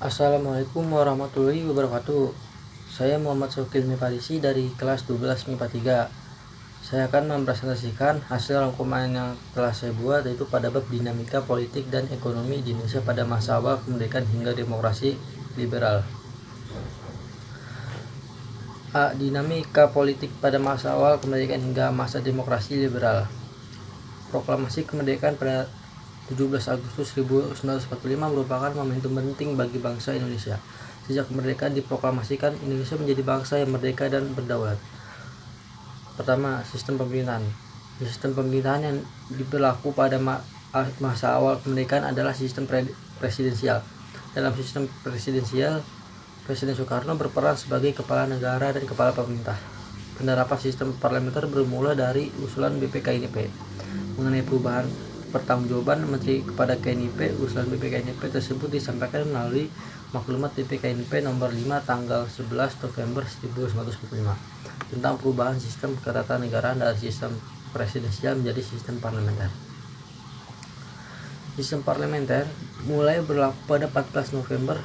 Assalamualaikum warahmatullahi wabarakatuh. Saya Muhammad Sokil Mifarisi dari kelas 12 MIPA 3. Saya akan mempresentasikan hasil rangkuman yang telah saya buat, yaitu pada bab dinamika politik dan ekonomi di Indonesia pada masa awal kemerdekaan hingga demokrasi liberal. Dinamika politik pada masa awal kemerdekaan hingga masa demokrasi liberal. Proklamasi kemerdekaan pada 17 Agustus 1945 merupakan momentum penting bagi bangsa Indonesia. Sejak kemerdekaan diproklamasikan, Indonesia menjadi bangsa yang merdeka dan berdaulat. Pertama, sistem pemerintahan. Sistem pemerintahan yang diberlaku pada masa awal kemerdekaan adalah sistem presidensial. Dalam sistem presidensial, Presiden Soekarno berperan sebagai kepala negara dan kepala pemerintah. Penerapan sistem parlementer bermula dari usulan BPKINP. Mengenai perubahan pertanggungjawaban Menteri kepada KNIP, usulan BPKINP tersebut disampaikan melalui maklumat BPKINP nomor 5 tanggal 11 November 1945 tentang perubahan sistem ketatanegaraan dari sistem presidensial menjadi sistem parlementer. Sistem parlementer mulai berlaku pada 14 November.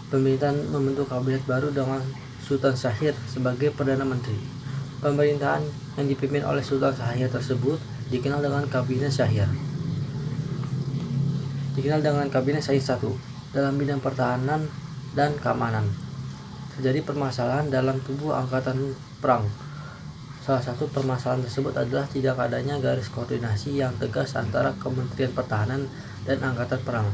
Pemerintahan membentuk kabinet baru dengan Sultan Syahrir sebagai Perdana Menteri. Pemerintahan yang dipimpin oleh Sultan Syahrir tersebut dikenal dengan Kabinet Syahrir. Syahrir 1. Dalam bidang pertahanan dan keamanan, terjadi permasalahan dalam tubuh angkatan perang. Salah satu permasalahan tersebut adalah tidak adanya garis koordinasi yang tegas antara Kementerian Pertahanan dan Angkatan Perang.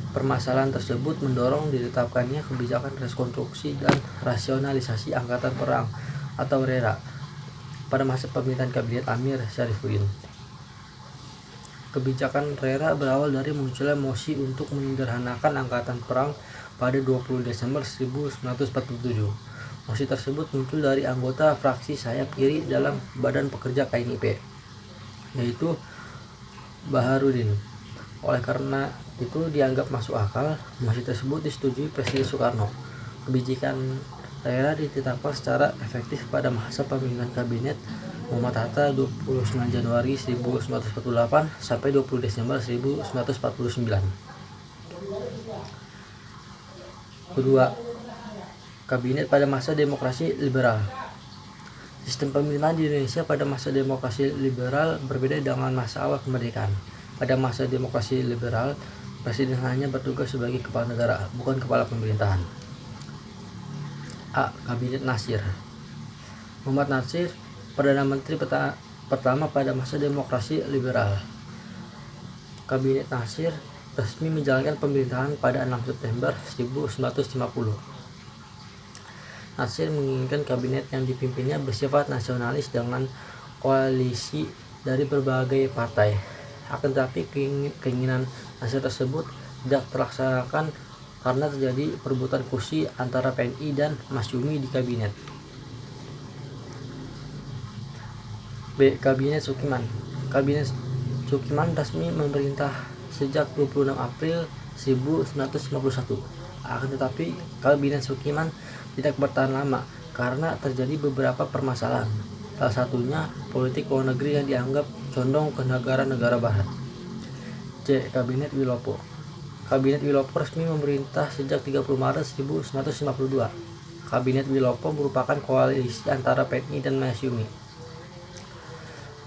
Permasalahan tersebut mendorong ditetapkannya kebijakan rekonstruksi dan rasionalisasi Angkatan Perang atau RERA pada masa pemerintahan Kabinet Amir Syarifuddin. Kebijakan RERA berawal dari munculnya mosi untuk menyederhanakan Angkatan Perang pada 20 Desember 1947. Mosi tersebut muncul dari anggota fraksi sayap kiri dalam Badan Pekerja KNIP, yaitu Baharudin. Oleh karena itu dianggap masuk akal, mosi tersebut disetujui Presiden Soekarno. Kebijakan RERA ditetapkan secara efektif pada masa pemerintahan Kabinet Muhammad Hatta 29 Januari 1948 sampai 20 Desember 1949. Kedua, Kabinet pada masa demokrasi liberal. Sistem pemerintahan di Indonesia pada masa demokrasi liberal berbeda dengan masa awal kemerdekaan. Pada masa demokrasi liberal, Presiden hanya bertugas sebagai kepala negara, bukan kepala pemerintahan. Kabinet Nasir. Muhammad Nasir, Perdana Menteri pertama pada masa demokrasi liberal. Kabinet Nasir resmi menjalankan pemerintahan pada 6 September 1950. Nasir menginginkan kabinet yang dipimpinnya bersifat nasionalis dengan koalisi dari berbagai partai. Akan tetapi keinginan Nasir tersebut tidak terlaksanakan karena terjadi perebutan kursi antara PNI dan Masyumi di kabinet. Kabinet Sukiman. Kabinet Sukiman resmi memerintah sejak 26 April 1951. Akan tetapi Kabinet Sukiman tidak bertahan lama karena terjadi beberapa permasalahan. Salah satunya politik luar negeri yang dianggap condong ke negara-negara barat. Kabinet Wilopo. Kabinet Wilopo resmi memerintah sejak 30 Maret 1952. Kabinet Wilopo merupakan koalisi antara PNI dan Masyumi.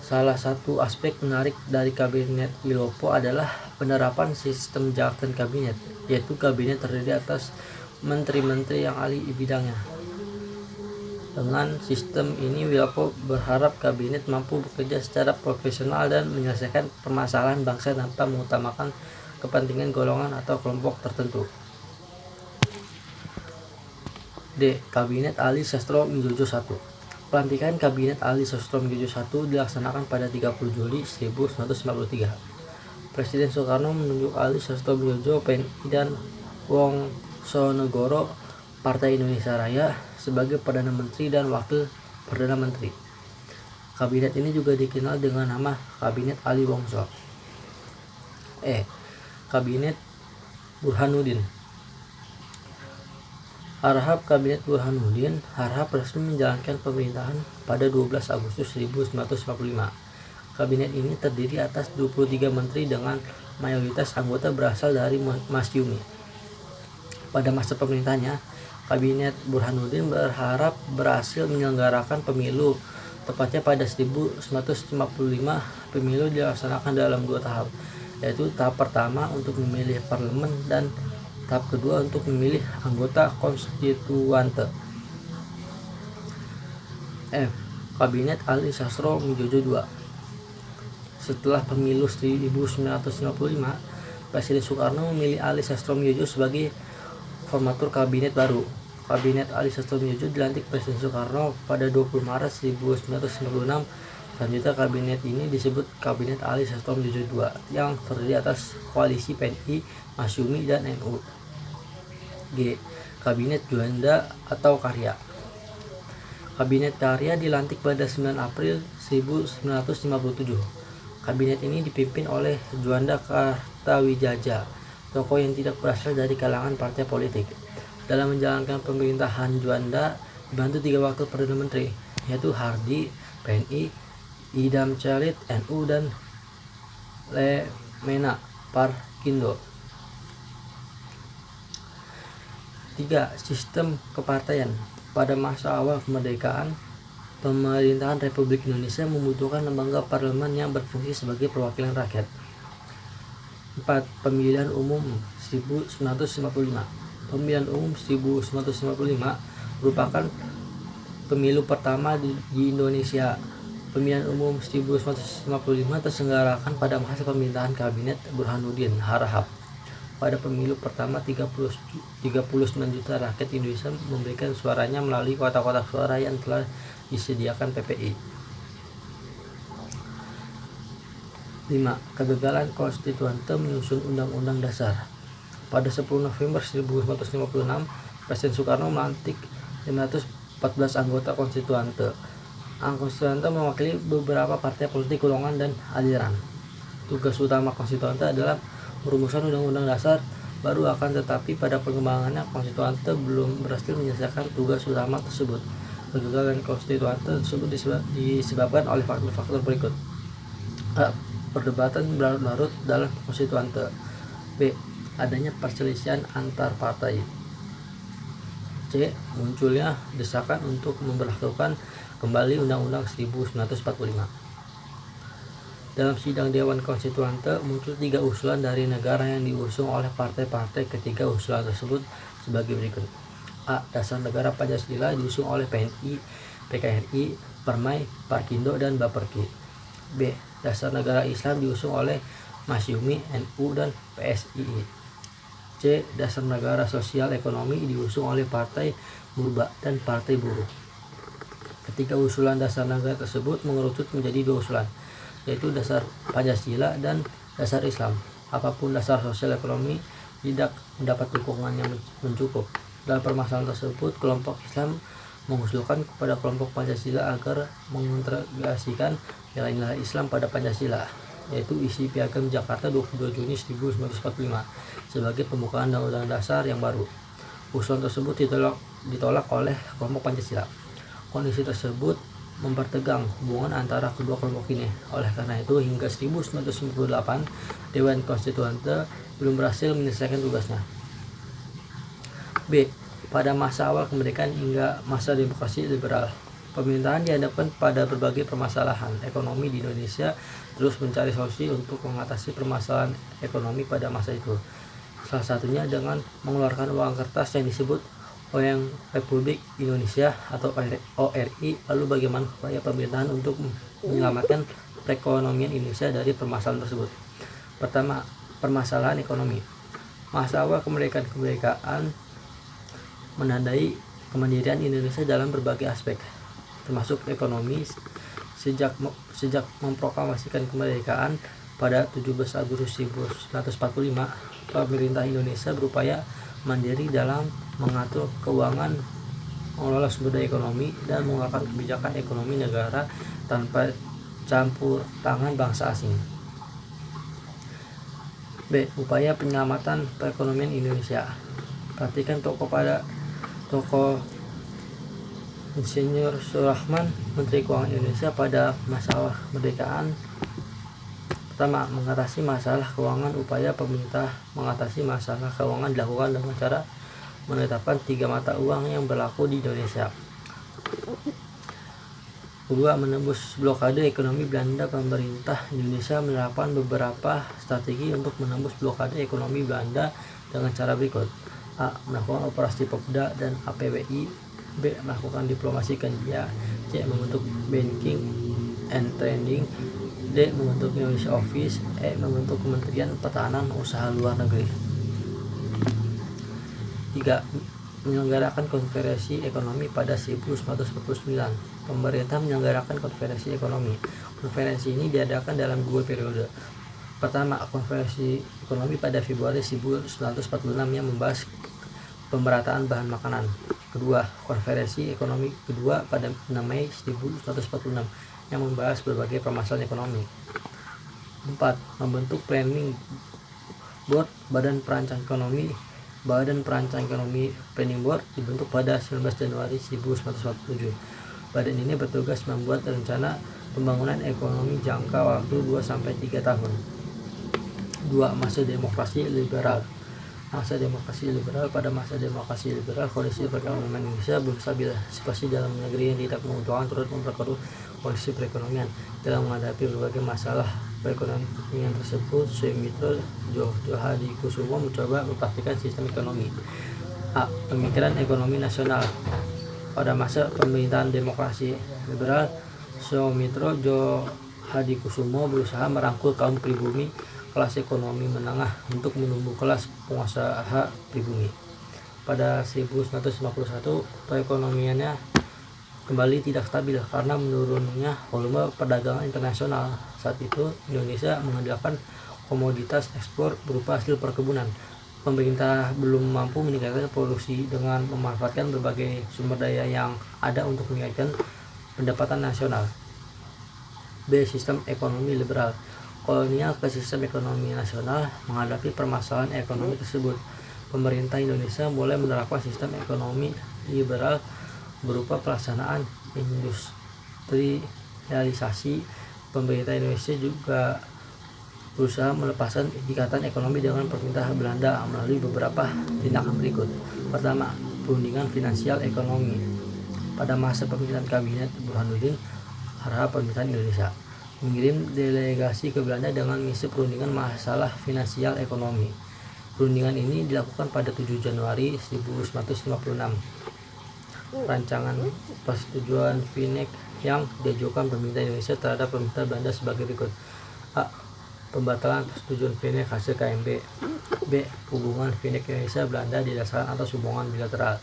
Salah satu aspek menarik dari Kabinet Wilopo adalah penerapan sistem jabatan kabinet, yaitu kabinet terdiri atas menteri-menteri yang ahli di bidangnya. Dengan sistem ini, Wilopo berharap kabinet mampu bekerja secara profesional dan menyelesaikan permasalahan bangsa tanpa mengutamakan kepentingan golongan atau kelompok tertentu. Kabinet Ali Sastro Midjojo I. Pelantikan Kabinet Ali Sastro Midjojo I dilaksanakan pada 30 Juli 1993. Presiden Soekarno menunjuk Ali Sastro Midjojo PNI dan Wongsonegoro Partai Indonesia Raya sebagai Perdana Menteri dan Wakil Perdana Menteri. Kabinet ini juga dikenal dengan nama Kabinet Ali Wongso. Kabinet Burhanuddin. Harahap Kabinet Burhanuddin. Harahap resmi menjalankan pemerintahan pada 12 Agustus 1945. Kabinet ini terdiri atas 23 menteri dengan mayoritas anggota berasal dari Masyumi. Pada masa pemerintahannya, Kabinet Burhanuddin berharap berhasil menyelenggarakan pemilu. Tepatnya pada 1955, pemilu dilaksanakan dalam 2 tahap, yaitu tahap pertama untuk memilih parlemen dan tahap kedua untuk memilih anggota konstituante. Kabinet Ali Sastro Mijojo II. Setelah pemilu 1955, Presiden Soekarno memilih Ali Sastro Mijojo sebagai formatur kabinet baru. Kabinet Ali Sastro Mijojo dilantik Presiden Soekarno pada 20 Maret 1956. Selanjutnya kabinet ini disebut Kabinet Ali Sastro Mijojo II yang terdiri atas koalisi PNI, Masyumi, dan NU. G. Kabinet Juanda atau Karya. Kabinet Karya dilantik pada 9 April 1957. Kabinet ini dipimpin oleh Juanda Kartawijaya, tokoh yang tidak berasal dari kalangan partai politik. Dalam menjalankan pemerintahan, Juanda dibantu 3 wakil Perdana Menteri, yaitu Hardi, PNI, Idam Celit, NU, dan Lemena Parkindo. 3. Sistem kepartaian. Pada masa awal kemerdekaan, pemerintahan Republik Indonesia membutuhkan lembaga parlemen yang berfungsi sebagai perwakilan rakyat. 4. Pemilihan umum 1955. Pemilihan umum 1955 merupakan pemilu pertama di Indonesia. Pemilihan umum 1955 terselenggarakan pada masa pemerintahan Kabinet Burhanuddin Harahap. Pada pemilu pertama, 39 juta rakyat Indonesia memberikan suaranya melalui kotak-kotak suara yang telah disediakan PPI. 5. Kegagalan konstituante menyusun Undang-Undang Dasar. Pada 10 November 1956, Presiden Soekarno melantik 514 anggota konstituante. Konstituante mewakili beberapa partai politik, golongan, dan aliran. Tugas utama konstituante adalah merumuskan undang-undang dasar baru, akan tetapi pada pengembangannya konstituante belum berhasil menyelesaikan tugas utama tersebut. Kegagalan konstituante tersebut disebabkan oleh faktor-faktor berikut. A. Perdebatan berlarut-larut dalam konstituante. B. Adanya perselisihan antar partai. C. Munculnya desakan untuk memberlakukan kembali Undang-Undang 1945. Dalam sidang Dewan Konstituante muncul 3 usulan dari negara yang diusung oleh partai-partai. Ketiga usulan tersebut sebagai berikut. A. Dasar Negara Pancasila diusung oleh PNI, PKRI, Permai, Parkindo, dan Baperki. B. Dasar Negara Islam diusung oleh Masyumi, NU, dan PSII. C. Dasar Negara Sosial Ekonomi diusung oleh Partai Murba dan Partai Buruh. Ketiga usulan dasar negara tersebut mengerucut menjadi 2 usulan, yaitu dasar Pancasila dan dasar Islam. Apapun dasar sosial ekonomi tidak mendapat dukungan yang mencukup. Dalam permasalahan tersebut, kelompok Islam mengusulkan kepada kelompok Pancasila agar mengintegrasikan nilai-nilai Islam pada Pancasila, yaitu isi Piagam Jakarta 22 Juni 1945 sebagai pembukaan Undang-Undang Dasar yang baru. Usulan tersebut ditolak oleh kelompok Pancasila. Kondisi tersebut mempertegang hubungan antara kedua kelompok ini. Oleh karena itu, hingga 1998 Dewan Konstituante belum berhasil menyelesaikan tugasnya. B. Pada masa awal kemerdekaan hingga masa demokrasi liberal, pemerintahan dihadapkan pada berbagai permasalahan ekonomi di Indonesia, terus mencari solusi untuk mengatasi permasalahan ekonomi pada masa itu. Salah satunya dengan mengeluarkan uang kertas yang disebut Uang Republik Indonesia atau ORI. Lalu bagaimana upaya pemerintahan untuk menyelamatkan perekonomian Indonesia dari permasalahan tersebut? Pertama, permasalahan ekonomi. Masa awal kemerdekaan menandai kemandirian Indonesia dalam berbagai aspek, termasuk ekonomi. Sejak memproklamasikan kemerdekaan pada 17 Agustus 1945, pemerintah Indonesia berupaya mandiri dalam mengatur keuangan, mengelola sumber daya ekonomi, dan mengeluarkan kebijakan ekonomi negara tanpa campur tangan bangsa asing. B. Upaya penyelamatan perekonomian Indonesia. Perhatikan tokoh Insinyur Surahman, Menteri Keuangan Indonesia pada masa awal kemerdekaan. Pertama, mengatasi masalah keuangan. Upaya pemerintah mengatasi masalah keuangan dilakukan dengan cara menetapkan 3 mata uang yang berlaku di Indonesia. Kedua, menembus blokade ekonomi Belanda. Pemerintah Indonesia menerapkan beberapa strategi untuk menembus blokade ekonomi Belanda dengan cara berikut. A. Melakukan operasi Popda dan APWI. B. Melakukan diplomasi kerja. C. Membentuk banking and trading. D. Membentuk Indonesia Office. E. Membentuk Kementerian Pertahanan Usaha Luar Negeri. 3. Menyelenggarakan konferensi ekonomi pada 1949. Pemerintah menyelenggarakan konferensi ekonomi. Konferensi ini diadakan dalam 2 periode. Pertama, konferensi ekonomi pada Februari 1946 yang membahas pemerataan bahan makanan. Kedua, konferensi ekonomi kedua pada 6 Mei 1946 yang membahas berbagai permasalahan ekonomi. 4. Membentuk planning board. Badan Perancang Ekonomi Planning Board dibentuk pada 19 Januari 1947. Badan ini bertugas membuat rencana pembangunan ekonomi jangka waktu 2-3 tahun. 2. Masa demokrasi liberal. Pada masa demokrasi liberal, kondisi perekonomian Indonesia belum stabil. Situasi dalam negeri yang tidak menguntungkan turut memperkeruh kondisi perekonomian. Dalam menghadapi berbagai masalah perekonomian tersebut, Sumitro Djohadikusumo mencoba mempraktikkan sistem ekonomi. A. Pemikiran ekonomi nasional. Pada masa pemerintahan demokrasi liberal, Sumitro Djohadikusumo berusaha merangkul kaum pribumi kelas ekonomi menengah untuk menumbuh kelas pengusaha pribumi. Pada 1951, perekonomiannya kembali tidak stabil karena menurunnya volume perdagangan internasional. Saat itu Indonesia mengandalkan komoditas ekspor berupa hasil perkebunan. Pemerintah belum mampu meningkatkan produksi dengan memanfaatkan berbagai sumber daya yang ada untuk meningkatkan pendapatan nasional. B. Sistem ekonomi liberal. Kolonial ke sistem ekonomi nasional. Menghadapi permasalahan ekonomi tersebut, pemerintah Indonesia mulai menerapkan sistem ekonomi liberal berupa pelaksanaan industrialisasi. Pemerintah Indonesia juga berusaha melepaskan ikatan ekonomi dengan pemerintah Belanda melalui beberapa tindakan berikut. Pertama, perundingan finansial ekonomi. Pada masa pemerintahan Kabinet Burhanuddin Harahap, pemerintahan Indonesia mengirim delegasi ke Belanda dengan misi perundingan masalah finansial ekonomi. Perundingan ini dilakukan pada 7 Januari 1956. Rancangan persetujuan FINEK yang diajukan pemerintah Indonesia terhadap pemerintah Belanda sebagai berikut. A. Pembatalan persetujuan FINEK hasil KMB. B. Hubungan FINEK Indonesia Belanda didasarkan atas hubungan bilateral.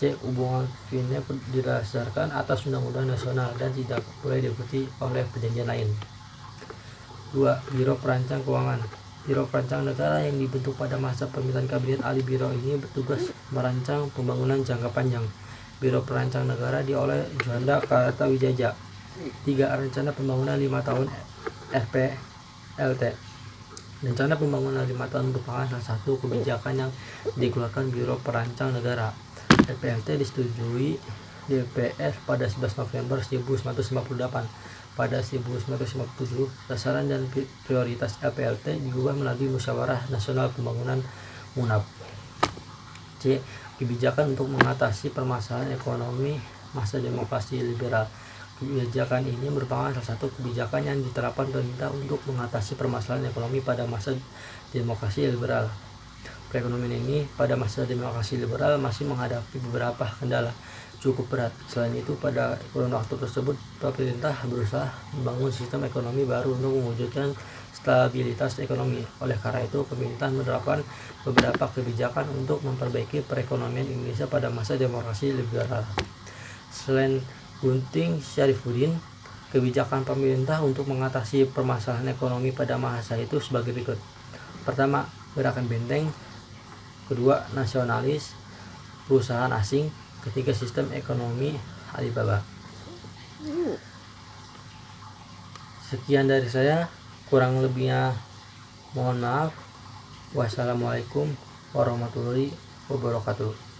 C. Hubungan FINEK didasarkan atas undang-undang nasional dan tidak boleh diikuti oleh perjanjian lain. 2. Biro Perancang Keuangan. Biro Perancang Negara yang dibentuk pada masa pemerintahan Kabinet Ali. Biro ini bertugas merancang pembangunan jangka panjang. Biro Perancang Negara oleh Juanda Kartawijaya. 3. Rencana Pembangunan 5 tahun RPLT. Rencana Pembangunan 5 tahun merupakan salah satu kebijakan yang dikeluarkan Biro Perancang Negara. RPLT disetujui DPR pada 11 November 1958. Pada 1957, sasaran dan prioritas RPLT diubah melalui Musyawarah Nasional Pembangunan (MUNAP). C. Kebijakan untuk mengatasi permasalahan ekonomi masa demokrasi liberal. Kebijakan ini merupakan salah satu kebijakan yang diterapkan pemerintah untuk mengatasi permasalahan ekonomi pada masa demokrasi liberal. Perekonomian ini pada masa demokrasi liberal masih menghadapi beberapa kendala cukup berat. Selain itu, pada kurun waktu tersebut, pemerintah berusaha membangun sistem ekonomi baru untuk mewujudkan stabilitas ekonomi. Oleh karena itu, pemerintah menerapkan beberapa kebijakan untuk memperbaiki perekonomian Indonesia pada masa demokrasi liberal. Selain Gunting Syarifuddin, kebijakan pemerintah untuk mengatasi permasalahan ekonomi pada masa itu sebagai berikut. Pertama, gerakan benteng. Kedua, nasionalis, perusahaan asing. Ketiga, sistem ekonomi Alibaba. Sekian dari saya, kurang lebihnya mohon maaf. Wassalamualaikum warahmatullahi wabarakatuh.